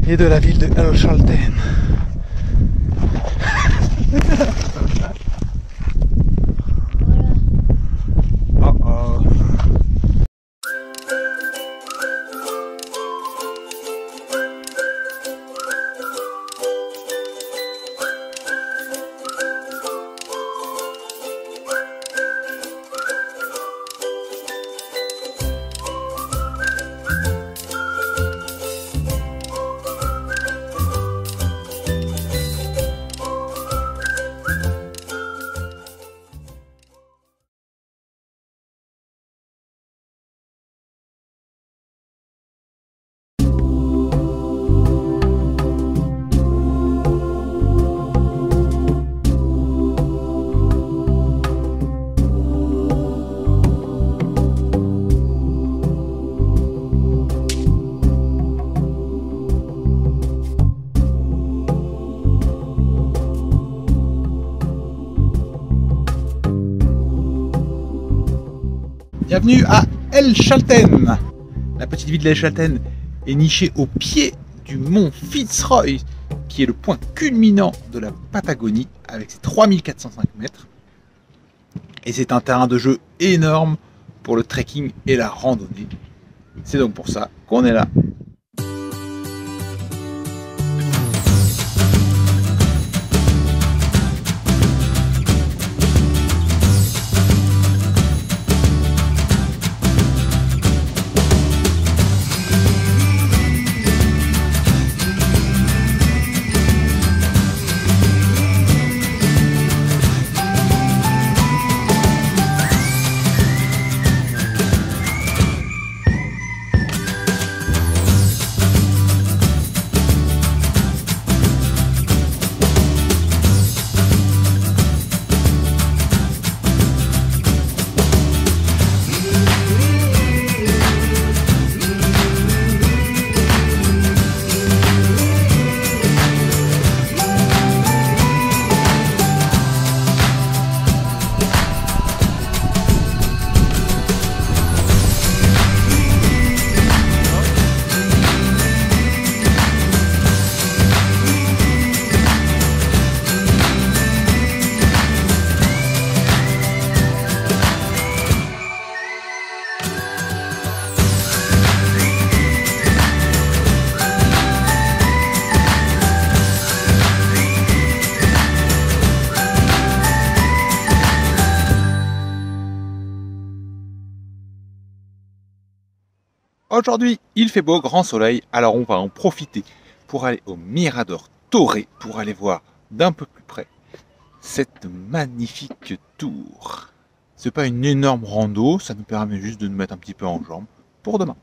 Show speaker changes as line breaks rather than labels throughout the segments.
et de la ville de El Chaltén. Oh oh. Bienvenue à El Chaltén. La petite ville d'El Chaltén est nichée au pied du mont Fitzroy, qui est le point culminant de la Patagonie avec ses 3405 mètres. Et c'est un terrain de jeu énorme pour le trekking et la randonnée. C'est donc pour ça qu'on est là. Aujourd'hui, il fait beau, grand soleil, alors on va en profiter pour aller au Mirador Torre, pour aller voir d'un peu plus près cette magnifique tour. C'est pas une énorme rando, ça nous permet juste de nous mettre un petit peu en jambes pour demain.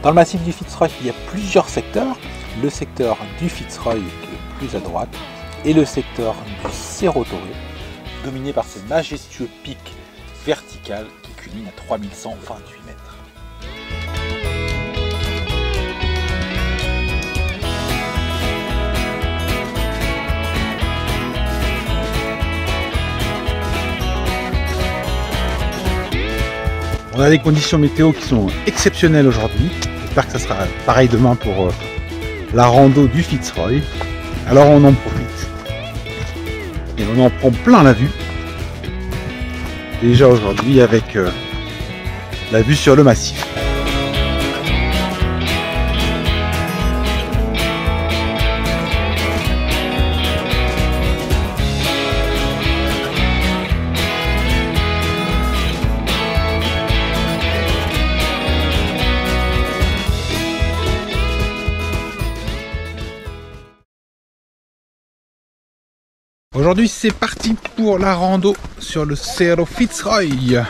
Dans le massif du Fitzroy, il y a plusieurs secteurs. Le secteur du Fitzroy qui est le plus à droite et le secteur du Cerro Torre, dominé par ces majestueux pics verticales qui culminent à 3128 mètres. On a des conditions météo qui sont exceptionnelles aujourd'hui. J'espère que ça sera pareil demain pour la rando du Fitzroy. Alors on en profite. Et on en prend plein la vue. Déjà aujourd'hui avec la vue sur le massif. Aujourd'hui c'est parti pour la rando sur le Cerro Fitzroy.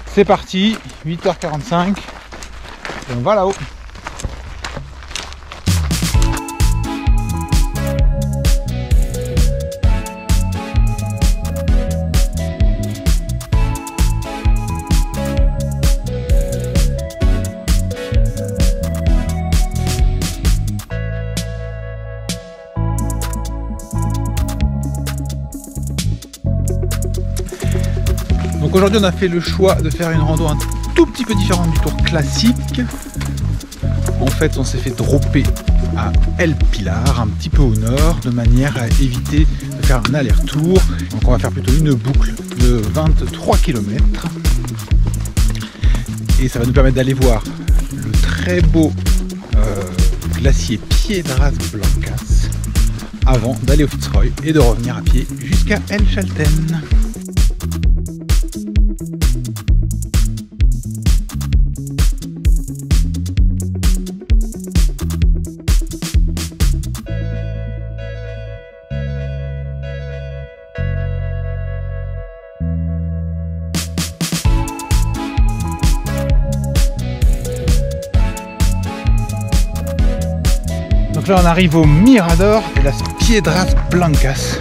C'est parti, 8h45 et on va là-haut. Donc aujourd'hui on a fait le choix de faire une rando un tout petit peu différente du tour classique. En fait on s'est fait dropper à El Pilar, un petit peu au nord, de manière à éviter de faire un aller-retour. Donc on va faire plutôt une boucle de 23 km. Et ça va nous permettre d'aller voir le très beau glacier Piedras Blancas avant d'aller au Fitzroy et de revenir à pied jusqu'à El Chalten. Donc là on arrive au Mirador de las Piedras Blancas.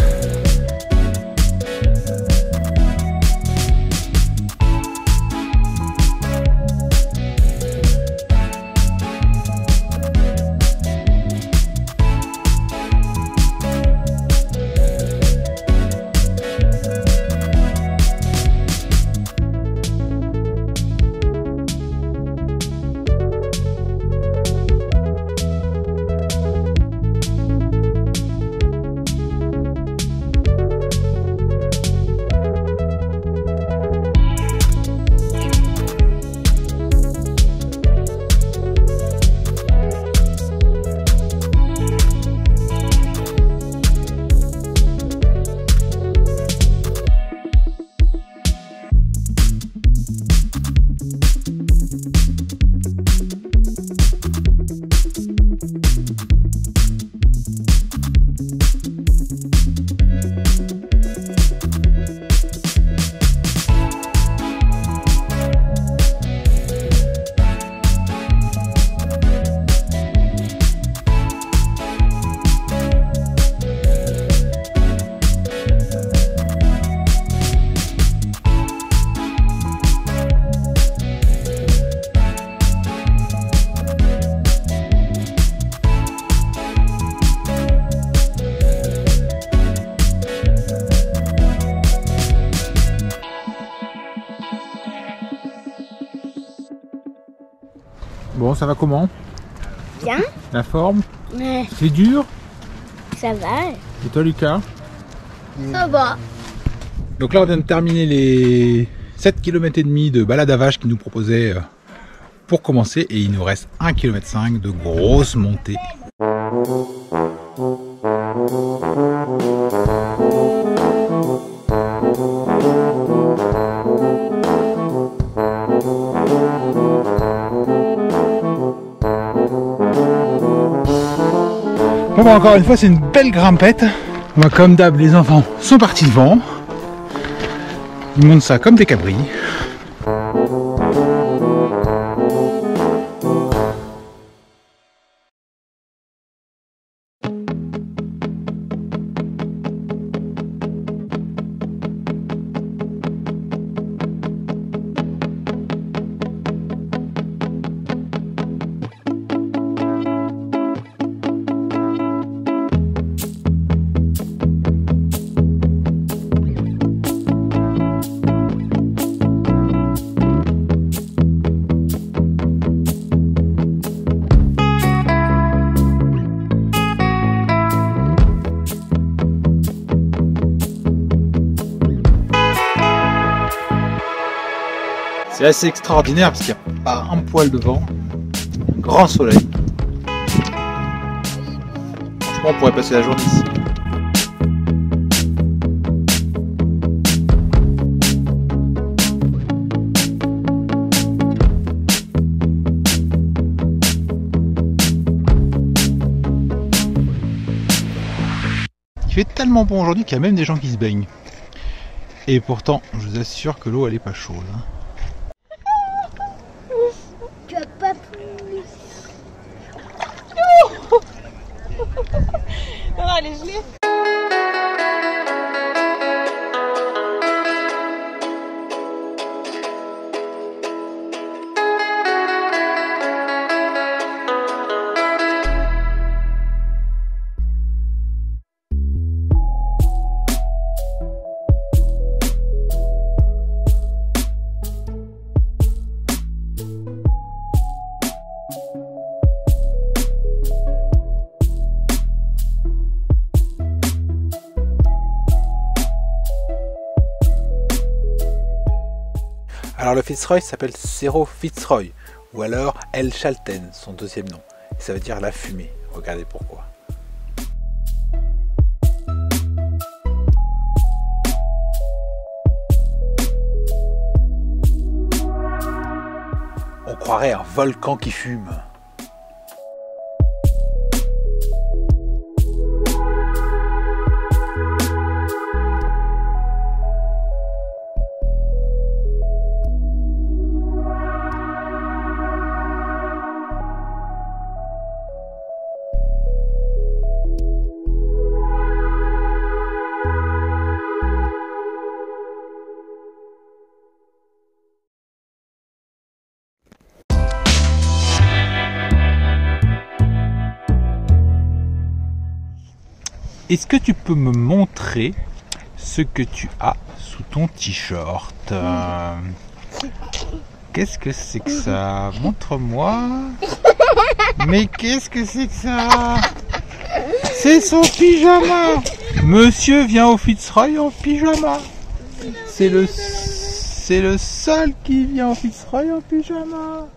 Bon, ça va comment?
Bien.
La forme?
Ouais.
C'est dur?
Ça va.
Et toi Lucas?
Ça va.
Donc là on vient de terminer les 7 km et demi de balade à vache qu'ils nous proposaient pour commencer et il nous reste 1,5 km de grosse montée. Bon, bah, encore une fois c'est une belle grimpette. Bah, comme d'hab les enfants sont partis devant. Ils montent ça comme des cabris. C'est assez extraordinaire parce qu'il n'y a pas un poil de vent, grand soleil. Franchement, on pourrait passer la journée ici. Il fait tellement bon aujourd'hui qu'il y a même des gens qui se baignent. Et pourtant, je vous assure que l'eau elle est pas chaude.
Tu as pas plus.
Non, elle est gelée.
Alors le Fitzroy s'appelle Cerro Fitzroy, ou alors El Chalten, son deuxième nom. Ça veut dire la fumée. Regardez pourquoi. On croirait un volcan qui fume. Est-ce que tu peux me montrer ce que tu as sous ton t-shirt? Qu'est-ce que c'est que ça? Montre-moi. Mais qu'est-ce que c'est que ça? C'est son pyjama. Monsieur vient au Fitzroy en pyjama. C'est le seul qui vient au Fitzroy en pyjama.